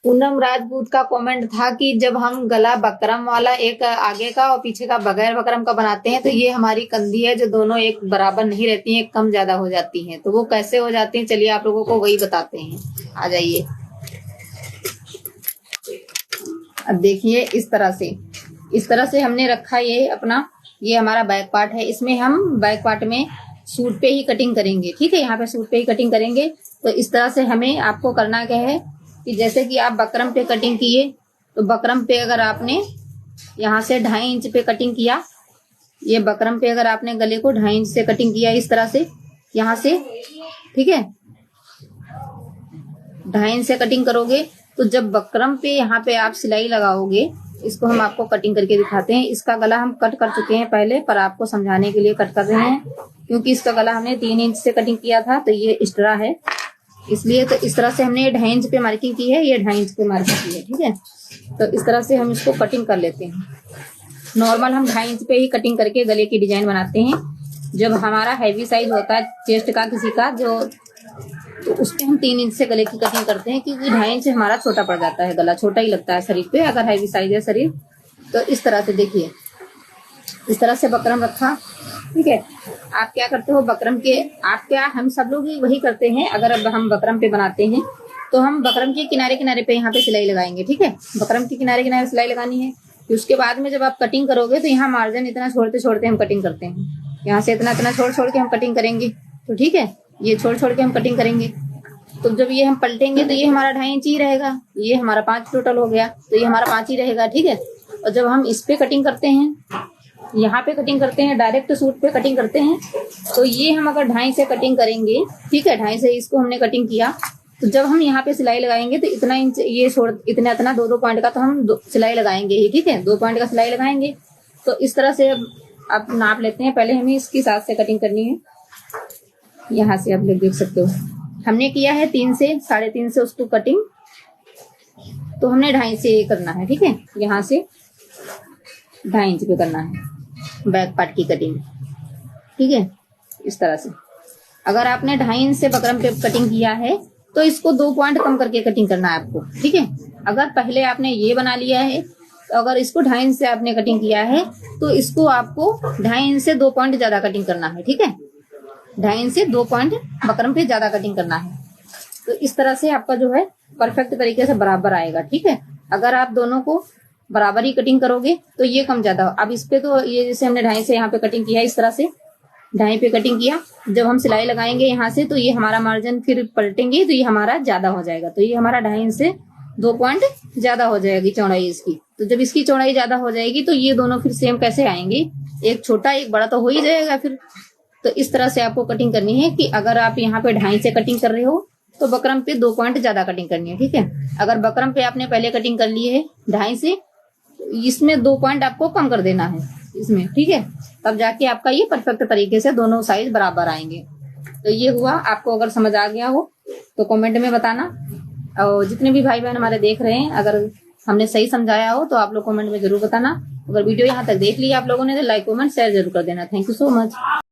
पूनम राजपूत का कमेंट था कि जब हम गला बकरम वाला एक आगे का और पीछे का बगैर बकरम का बनाते हैं तो ये हमारी कंधी है जो दोनों एक बराबर नहीं रहती हैं, कम ज्यादा हो जाती हैं। तो वो कैसे हो जाती हैं, चलिए आप लोगों को वही बताते हैं। आ जाइए। अब देखिए इस तरह से हमने रखा ये अपना, ये हमारा बैक पार्ट है। इसमें हम बैक पार्ट में सूट पे ही कटिंग करेंगे, ठीक है। यहाँ पे सूट पे ही कटिंग करेंगे। तो इस तरह से हमें आपको करना क्या है कि जैसे कि आप बकरम पे कटिंग किए तो बकरम पे अगर आपने यहाँ से 2.5 इंच पे कटिंग किया, ये बकरम पे अगर आपने गले को 2.5 इंच से कटिंग किया इस तरह से यहाँ से, ठीक है, 2.5 इंच से कटिंग करोगे तो जब बकरम पे यहाँ पे आप सिलाई लगाओगे, इसको हम आपको कटिंग करके दिखाते हैं। इसका गला हम कट कर चुके हैं पहले, पर आपको समझाने के लिए कट कर रहे हैं क्योंकि इसका गला हमने 3 इंच से कटिंग किया था तो ये एक्स्ट्रा है, इसलिए। तो इस तरह से हमने 2.5 इंच पे मार्किंग की है, ये 2.5 इंच पे मार्किंग की है, ठीक है। तो इस तरह से हम इसको कटिंग कर लेते हैं। नॉर्मल हम 2.5 इंच पे ही कटिंग करके गले की डिजाइन बनाते हैं। जब हमारा हैवी साइज होता है चेस्ट का किसी का जो, तो उस पे हम 3 इंच से गले की कटिंग करते हैं क्योंकि 2.5 इंच हमारा छोटा पड़ जाता है, गला छोटा ही लगता है शरीर पे अगर हैवी साइज है शरीर। तो इस तरह से देखिए, इस तरह से बकरम रखा, ठीक है। आप क्या करते हो बकरम के, आप क्या, हम सब लोग ही वही करते हैं। अगर अब हम बकरम पे बनाते हैं तो हम बकरम के किनारे किनारे पे यहाँ पे सिलाई लगाएंगे, ठीक है। बकरम के किनारे किनारे सिलाई लगानी है। फिर उसके बाद में जब आप कटिंग करोगे तो यहाँ मार्जिन इतना छोड़ते छोड़ते हम कटिंग करते हैं, यहाँ से इतना इतना छोड़ छोड़ के हम कटिंग करेंगे, तो ठीक है। ये छोड़ छोड़ के हम कटिंग करेंगे। तो जब ये हम पलटेंगे तो ये हमारा 2.5 इंच ही रहेगा, ये हमारा 5 टोटल हो गया, तो ये हमारा 5 ही रहेगा, ठीक है। और जब हम इस पे कटिंग करते हैं, यहाँ पे कटिंग करते हैं, डायरेक्ट सूट पे कटिंग करते हैं, तो ये हम अगर 2.5 से कटिंग करेंगे, ठीक है, 2.5 से इसको हमने कटिंग किया, तो जब हम यहाँ पे सिलाई लगाएंगे तो इतना इंच ये छोड़, इतना इतना 2-2 पॉइंट का तो हम सिलाई लगाएंगे ही, ठीक है, 2 पॉइंट का सिलाई लगाएंगे। तो इस तरह से अब नाप लेते हैं। पहले हमें इसकी साथ से कटिंग करनी है। यहाँ से आप लोग देख सकते हो हमने किया है 3 से 3.5 से उसको कटिंग, तो हमने 2.5 से करना है, ठीक है। यहाँ से 2.5 इंच पे करना है बैक पार्ट की कटिंग, ठीक है। इस तरह से अगर आपने 2.5 इंच से बकरम पे कटिंग किया है तो इसको 2 पॉइंट कम करके कटिंग करना है आपको, ठीक है। अगर पहले आपने ये बना लिया है तो अगर इसको 2.5 इंच से आपने कटिंग किया है तो इसको आपको 2.5 इंच से 2 पॉइंट ज्यादा कटिंग करना है, ठीक है। 2.5 इंच से 2 पॉइंट बकरम पे ज्यादा कटिंग करना है। तो इस तरह से आपका जो है परफेक्ट तरीके से बराबर आएगा, ठीक है। अगर आप दोनों को बराबर ही कटिंग करोगे तो ये कम ज्यादा। अब इस पे तो ये जैसे हमने 2.5 से यहाँ पे कटिंग किया है, इस तरह से 2.5 पे कटिंग किया, जब हम सिलाई लगाएंगे यहाँ से तो ये हमारा मार्जिन फिर पलटेंगे तो ये हमारा ज्यादा हो जाएगा, तो ये हमारा 2.5 इंच से 2 पॉइंट ज्यादा हो जाएगी चौड़ाई इसकी। तो जब इसकी चौड़ाई ज्यादा हो जाएगी तो ये दोनों फिर सेम कैसे आएंगे, एक छोटा एक बड़ा तो हो ही जाएगा फिर। तो इस तरह से आपको कटिंग करनी है कि अगर आप यहाँ पे 2.5 से कटिंग कर रहे हो तो बकरम पे 2 पॉइंट ज्यादा कटिंग करनी है, ठीक है। अगर बकरम पे आपने पहले कटिंग कर ली है 2.5 से, इसमें 2 पॉइंट आपको कम कर देना है इसमें, ठीक है। तब जाके आपका ये परफेक्ट तरीके से दोनों साइज बराबर आएंगे। तो ये हुआ। आपको अगर समझ आ गया हो तो कमेंट में बताना, और जितने भी भाई बहन हमारे देख रहे हैं अगर हमने सही समझाया हो तो आप लोग कमेंट में जरूर बताना। अगर वीडियो यहाँ तक देख लिया आप लोगों ने तो लाइक कमेंट शेयर जरूर कर देना। Thank you so much.